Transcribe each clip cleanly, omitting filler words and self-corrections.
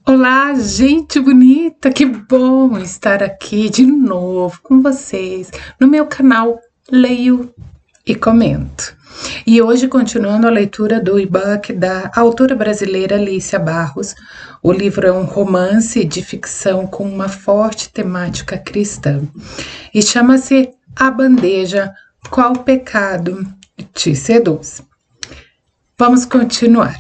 Olá, gente bonita, que bom estar aqui de novo com vocês no meu canal Leio e Comento. E hoje, continuando a leitura do e-book da autora brasileira Lícia Barros, o livro é um romance de ficção com uma forte temática cristã e chama-se A Bandeja, Qual Pecado Te Seduz? Vamos continuar.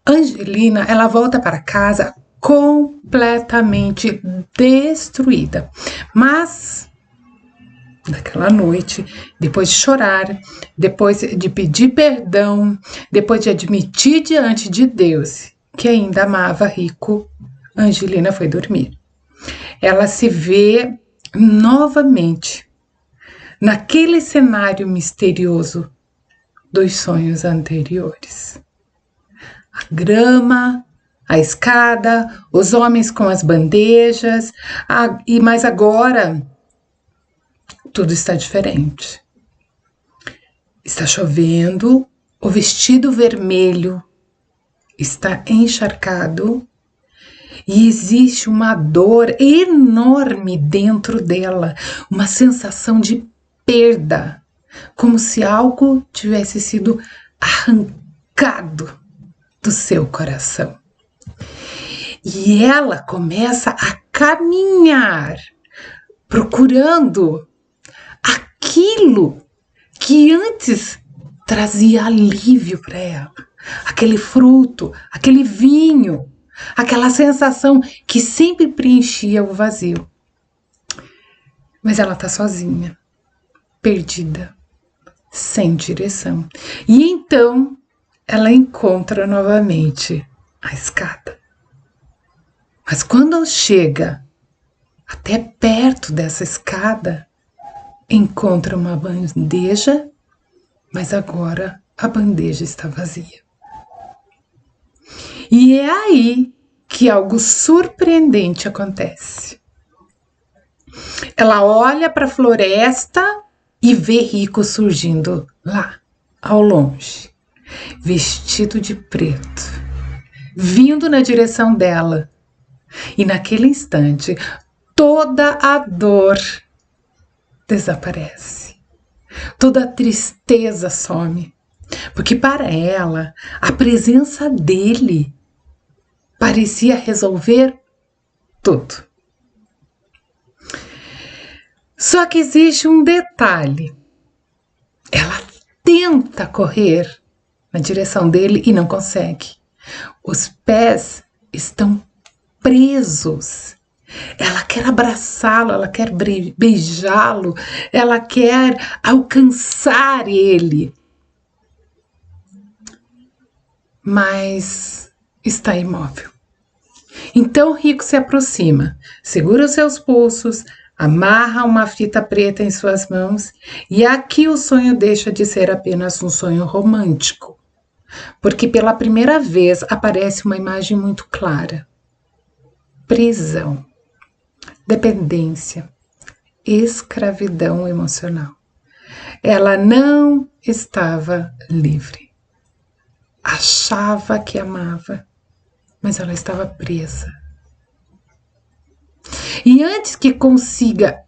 Angelina, ela volta para casa completamente destruída. Mas, naquela noite, depois de chorar, depois de pedir perdão, depois de admitir diante de Deus que ainda amava Rico, Angelina foi dormir. Ela se vê novamente naquele cenário misterioso dos sonhos anteriores. A grama, a escada, os homens com as bandejas, mas agora tudo está diferente. Está chovendo, o vestido vermelho está encharcado e existe uma dor enorme dentro dela, uma sensação de perda, como se algo tivesse sido arrancado do seu coração. E ela começa a caminhar, procurando aquilo que antes trazia alívio para ela. Aquele fruto, aquele vinho, aquela sensação que sempre preenchia o vazio. Mas ela está sozinha, perdida, sem direção. E então ela encontra novamente a escada. Mas quando chega até perto dessa escada, encontra uma bandeja, mas agora a bandeja está vazia. E é aí que algo surpreendente acontece. Ela olha para a floresta e vê Rico surgindo lá, ao longe, vestido de preto, vindo na direção dela. E naquele instante, toda a dor desaparece. Toda a tristeza some. Porque para ela, a presença dele parecia resolver tudo. Só que existe um detalhe. Ela tenta correr na direção dele e não consegue. Os pés estão presos. Ela quer abraçá-lo, ela quer beijá-lo, ela quer alcançar ele. Mas está imóvel. Então Rico se aproxima, segura os seus pulsos, amarra uma fita preta em suas mãos e aqui o sonho deixa de ser apenas um sonho romântico, porque pela primeira vez aparece uma imagem muito clara. Prisão, dependência, escravidão emocional. Ela não estava livre. Achava que amava, mas ela estava presa. E antes que consiga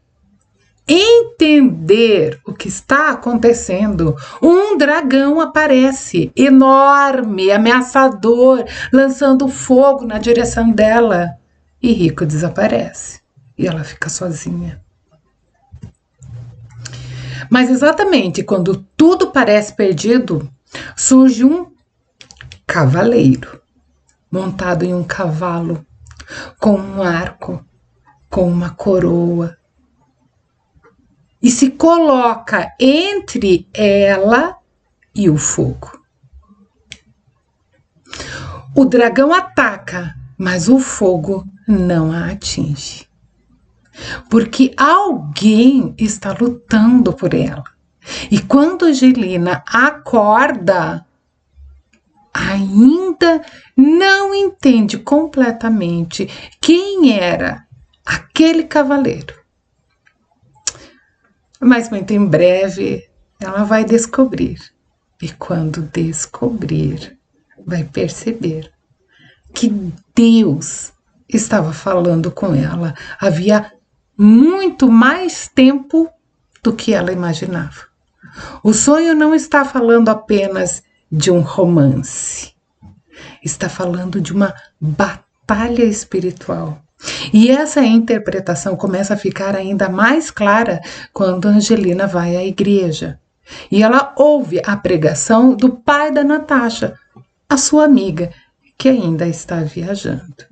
entender o que está acontecendo, um dragão aparece, enorme, ameaçador, lançando fogo na direção dela. E Rico desaparece. E ela fica sozinha. Mas exatamente quando tudo parece perdido, surge um cavaleiro, montado em um cavalo, com um arco, com uma coroa, e se coloca entre ela e o fogo. O dragão ataca, mas o fogo não a atinge. Porque alguém está lutando por ela. E quando Angelina acorda, ainda não entende completamente quem era aquele cavaleiro. Mas muito em breve ela vai descobrir. E quando descobrir, vai perceber que Deus estava falando com ela havia muito mais tempo do que ela imaginava. O sonho não está falando apenas de um romance, está falando de uma batalha espiritual. E essa interpretação começa a ficar ainda mais clara quando Angelina vai à igreja. E ela ouve a pregação do pai da Natasha, a sua amiga, que ainda está viajando.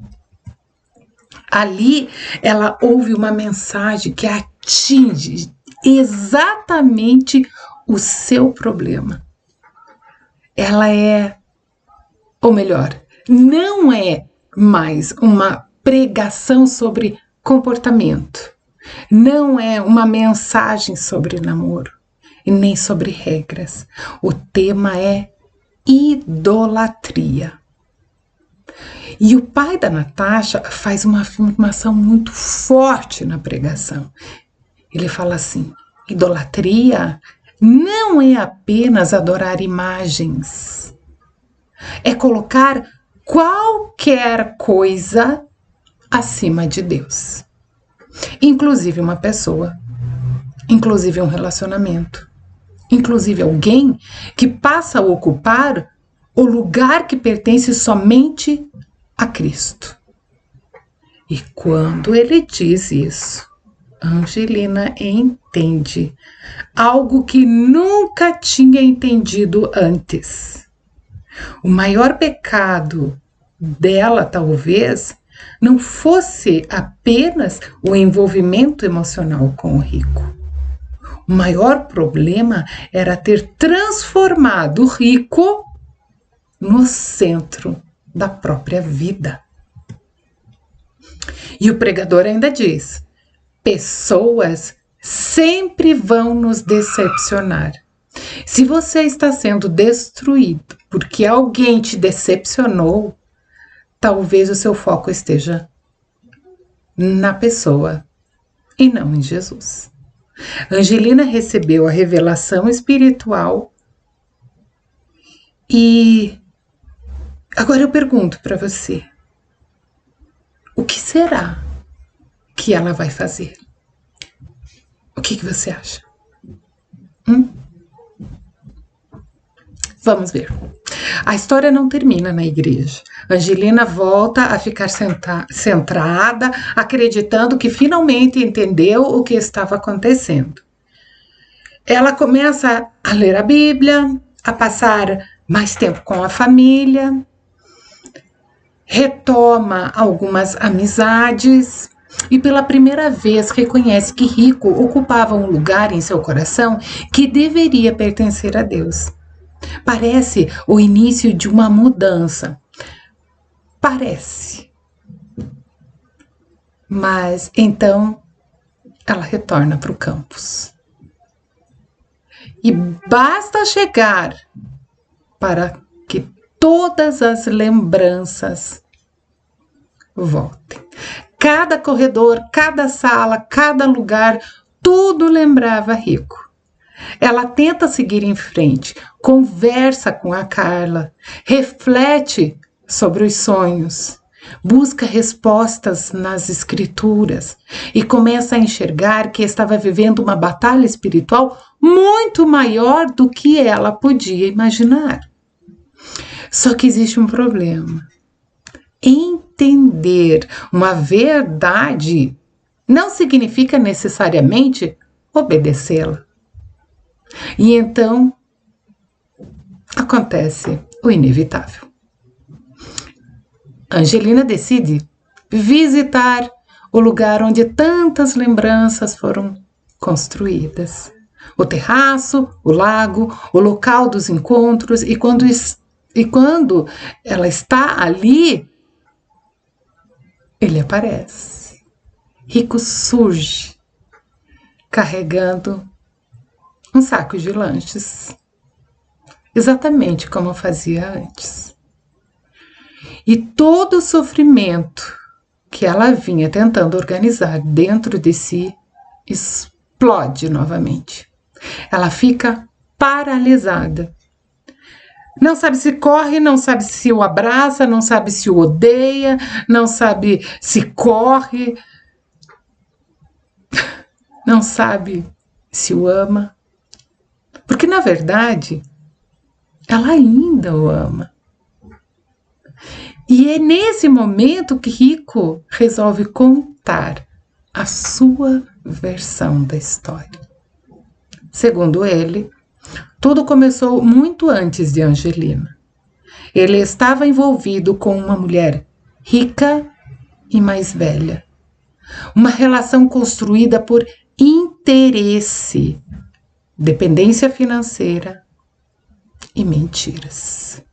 Ali ela ouve uma mensagem que atinge exatamente o seu problema. Ela é, ou melhor, não é mais uma pregação sobre comportamento, não é uma mensagem sobre namoro e nem sobre regras. O tema é idolatria. E o pai da Natasha faz uma afirmação muito forte na pregação. Ele fala assim: idolatria não é apenas adorar imagens, é colocar qualquer coisa acima de Deus, inclusive uma pessoa, inclusive um relacionamento, inclusive alguém que passa a ocupar o lugar que pertence somente a Cristo. E quando ele diz isso, Angelina entende algo que nunca tinha entendido antes. O maior pecado dela, talvez, não fosse apenas o envolvimento emocional com o rico. O maior problema era ter transformado o rico no centro da própria vida. E o pregador ainda diz: pessoas sempre vão nos decepcionar. Se você está sendo destruído porque alguém te decepcionou, talvez o seu foco esteja na pessoa e não em Jesus. Angelina recebeu a revelação espiritual e agora eu pergunto para você: o que será que ela vai fazer? O que você acha? Vamos ver. A história não termina na igreja. Angelina volta a ficar centrada, acreditando que finalmente entendeu o que estava acontecendo. Ela começa a ler a Bíblia, a passar mais tempo com a família, retoma algumas amizades e pela primeira vez reconhece que Rico ocupava um lugar em seu coração que deveria pertencer a Deus. Parece o início de uma mudança. Parece. Mas então ela retorna para o campus. E basta chegar para que todas as lembranças voltem. Cada corredor, cada sala, cada lugar, tudo lembrava Rico. Ela tenta seguir em frente, conversa com a Carla, reflete sobre os sonhos, busca respostas nas escrituras e começa a enxergar que estava vivendo uma batalha espiritual muito maior do que ela podia imaginar. Só que existe um problema. Entender uma verdade não significa necessariamente obedecê-la. E então acontece o inevitável. Angelina decide visitar o lugar onde tantas lembranças foram construídas. O terraço, o lago, o local dos encontros, e quando ela está ali, ele aparece. Rico surge, carregando um saco de lanches, exatamente como fazia antes. E todo o sofrimento que ela vinha tentando organizar dentro de si explode novamente. Ela fica paralisada. Não sabe se corre, não sabe se o abraça, não sabe se o odeia, não sabe se corre, não sabe se o ama. Porque, na verdade, ela ainda o ama. E é nesse momento que Rico resolve contar a sua versão da história. Segundo ele, tudo começou muito antes de Angelina. Ele estava envolvido com uma mulher rica e mais velha. Uma relação construída por interesse, dependência financeira e mentiras.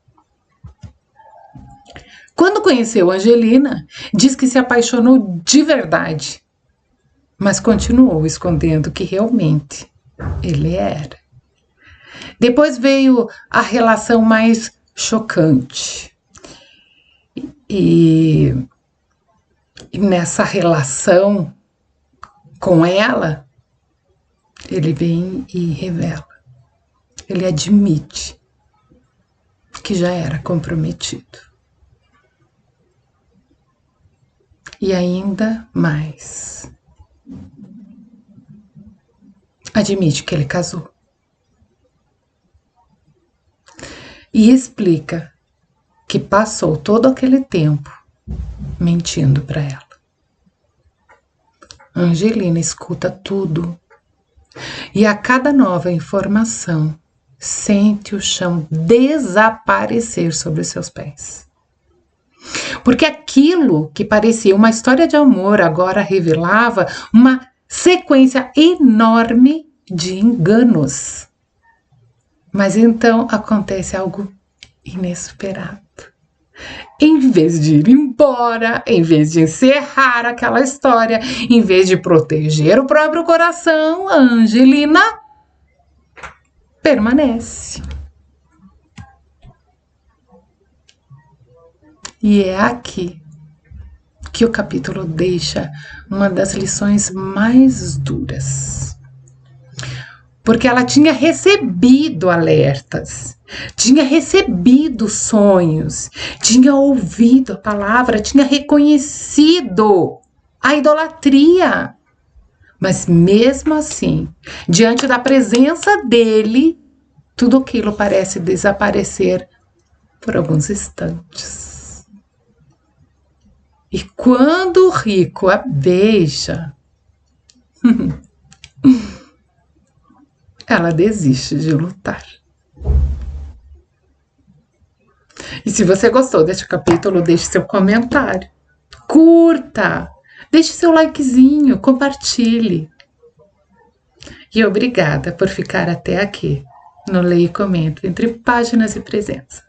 Quando conheceu Angelina, diz que se apaixonou de verdade, mas continuou escondendo que realmente ele era. Depois veio a relação mais chocante. E nessa relação com ela, ele vem e revela. Ele admite que já era comprometido. E ainda mais, admite que ele casou. E explica que passou todo aquele tempo mentindo para ela. Angelina escuta tudo e a cada nova informação sente o chão desaparecer sobre os seus pés. Porque aquilo que parecia uma história de amor agora revelava uma sequência enorme de enganos. Mas então acontece algo inesperado. Em vez de ir embora, em vez de encerrar aquela história, em vez de proteger o próprio coração, a Angelina permanece. E é aqui que o capítulo deixa uma das lições mais duras. Porque ela tinha recebido alertas, tinha recebido sonhos, tinha ouvido a palavra, tinha reconhecido a idolatria. Mas mesmo assim, diante da presença dele, tudo aquilo parece desaparecer por alguns instantes. E quando o rico a beija, ela desiste de lutar. E se você gostou deste capítulo, deixe seu comentário, curta, deixe seu likezinho, compartilhe. E obrigada por ficar até aqui no Leia e Comento, entre páginas e presença.